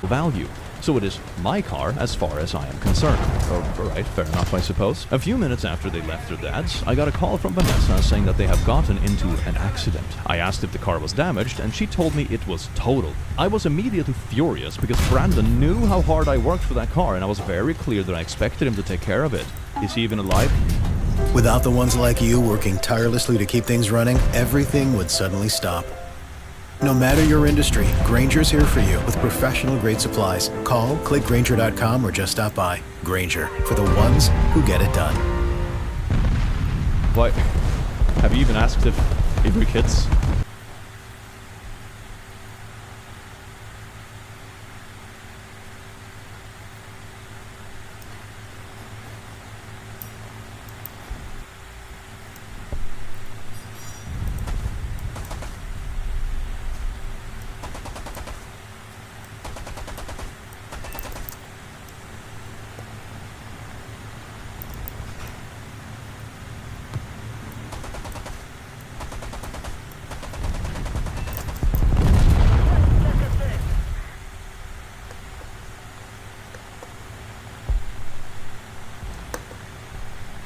value. So it is my car as far as I am concerned. Oh, alright, fair enough, I suppose. A few minutes after they left their dad's, I got a call from Vanessa saying that they have gotten into an accident. I asked if the car was damaged, and she told me it was total. I was immediately furious because Brandon knew how hard I worked for that car, and I was very clear that I expected him to take care of it. Is he even alive? Without the ones like you working tirelessly to keep things running, everything would suddenly stop. No matter your industry, Grainger's here for you with professional-grade supplies. Call, click Grainger.com, or just stop by. Grainger, for the ones who get it done. What? Have you even asked if your kids?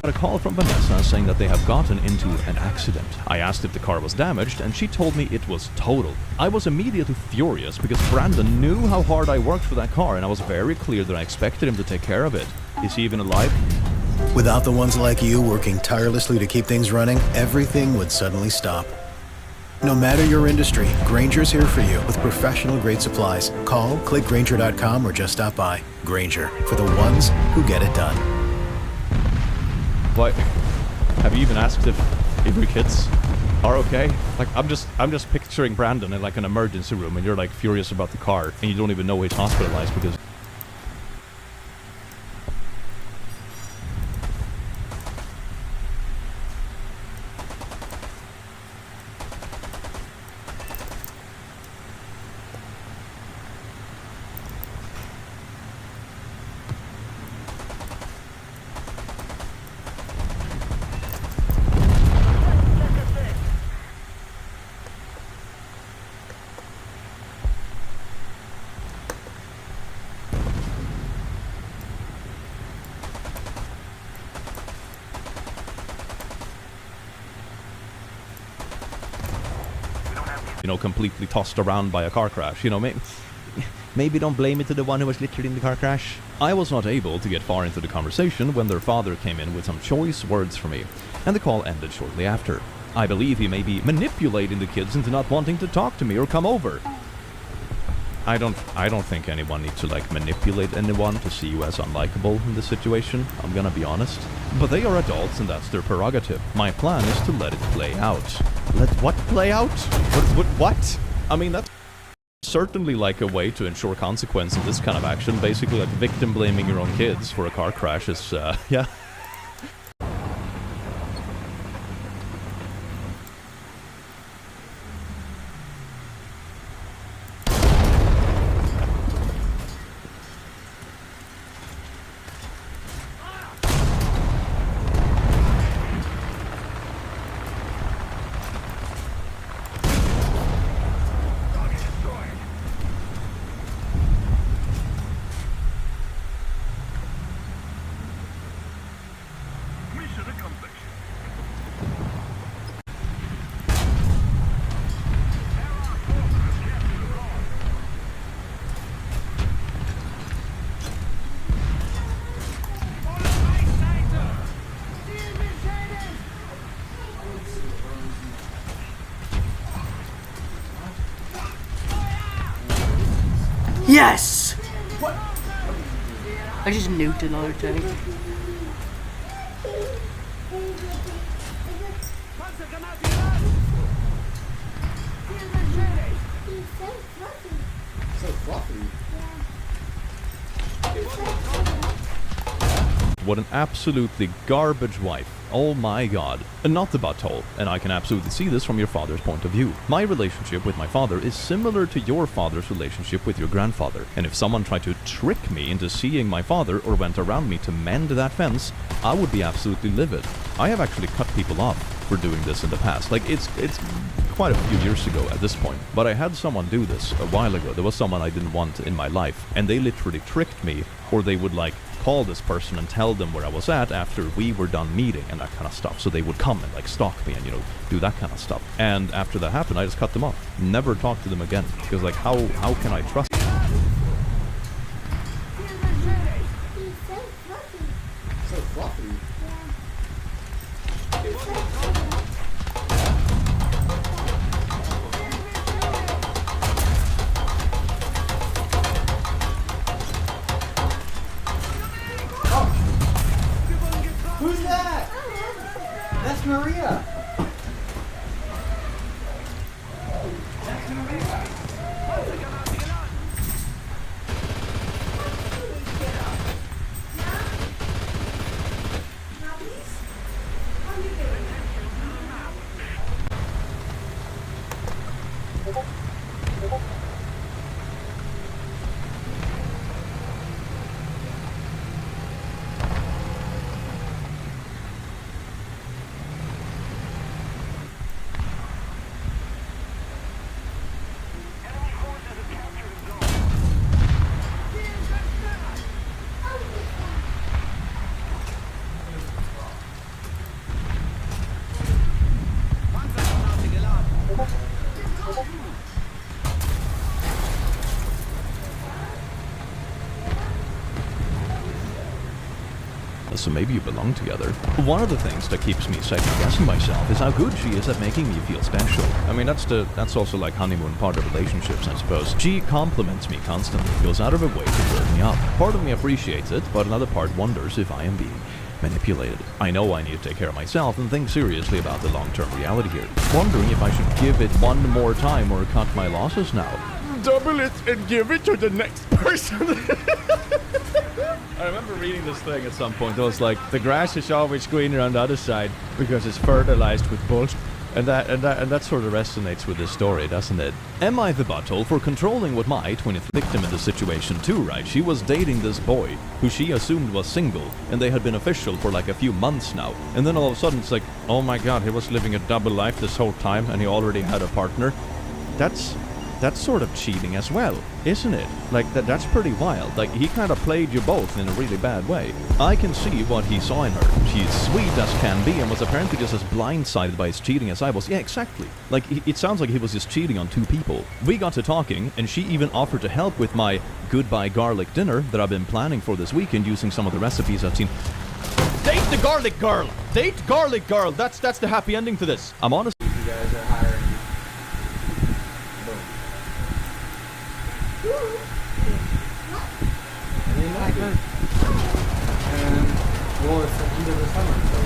Got a call from Vanessa saying that they have gotten into an accident. I asked if the car was damaged, and she told me it was total. I was immediately furious because Brandon knew how hard I worked for that car, and I was very clear that I expected him to take care of it. Is he even alive? Without the ones like you working tirelessly to keep things running, everything would suddenly stop. No matter your industry, Grainger's here for you with professional-grade supplies. Call, click Grainger.com, or just stop by. Grainger, for the ones who get it done. What? Have you even asked if your kids are okay? Like, I'm just picturing Brandon in like an emergency room, and you're like furious about the car, and you don't even know he's hospitalized because. You know, completely tossed around by a car crash. You know, maybe don't blame it to the one who was literally in the car crash. I was not able to get far into the conversation when their father came in with some choice words for me, and the call ended shortly after. I believe he may be manipulating the kids into not wanting to talk to me or come over. I don't think anyone needs to like manipulate anyone to see you as unlikable in this situation, I'm gonna be honest. But they are adults and that's their prerogative. My plan is to let it play out. Let what play out? What? I mean, that's certainly like a way to ensure consequence in this kind of action. Basically like victim blaming your own kids for a car crash is, yeah. Yes! What? I just nuked another tank. What an absolutely garbage wife. Oh my god. And not the butthole, and I can absolutely see this from your father's point of view. My relationship with my father is similar to your father's relationship with your grandfather, and if someone tried to trick me into seeing my father or went around me to mend that fence, I would be absolutely livid. I have actually cut people off for doing this in the past. Like, it's quite a few years ago at this point, but I had someone do this a while ago. There was someone I didn't want in my life, and they literally tricked me, or they would like call this person and tell them where I was at after we were done meeting and that kind of stuff. So they would come and like stalk me and, you know, do that kind of stuff. And after that happened, I just cut them off. Never talked to them again. Because like, how can I trust? So fluffy. Who's that? That's Maria. So maybe you belong together. One of the things that keeps me second-guessing myself is how good she is at making me feel special. I mean, that's also like honeymoon part of relationships, I suppose. She compliments me constantly, goes out of her way to build me up. Part of me appreciates it, but another part wonders if I am being manipulated. I know I need to take care of myself and think seriously about the long-term reality here. Wondering if I should give it one more time or cut my losses now. Double it and give it to the next person. I remember reading this thing at some point. It was like, the grass is always greener on the other side because it's fertilized with bullshit. And that sort of resonates with this story, doesn't it? Am I the butthole for controlling what my 20th victim in this situation too, right? She was dating this boy who she assumed was single, and they had been official for like a few months now. And then all of a sudden it's like, oh my god, he was living a double life this whole time and he already had a partner. That's sort of cheating as well, isn't it? Like, that's pretty wild. Like, he kind of played you both in a really bad way. I can see what he saw in her. She's sweet as can be and was apparently just as blindsided by his cheating as I was. Yeah, exactly. Like, it sounds like he was just cheating on two people. We got to talking, and she even offered to help with my goodbye garlic dinner that I've been planning for this weekend using some of the recipes I've seen. Date the garlic girl! Date garlic girl! That's the happy ending to this. I'm honest. You guys are hiring. And well, it's the end of the summer, so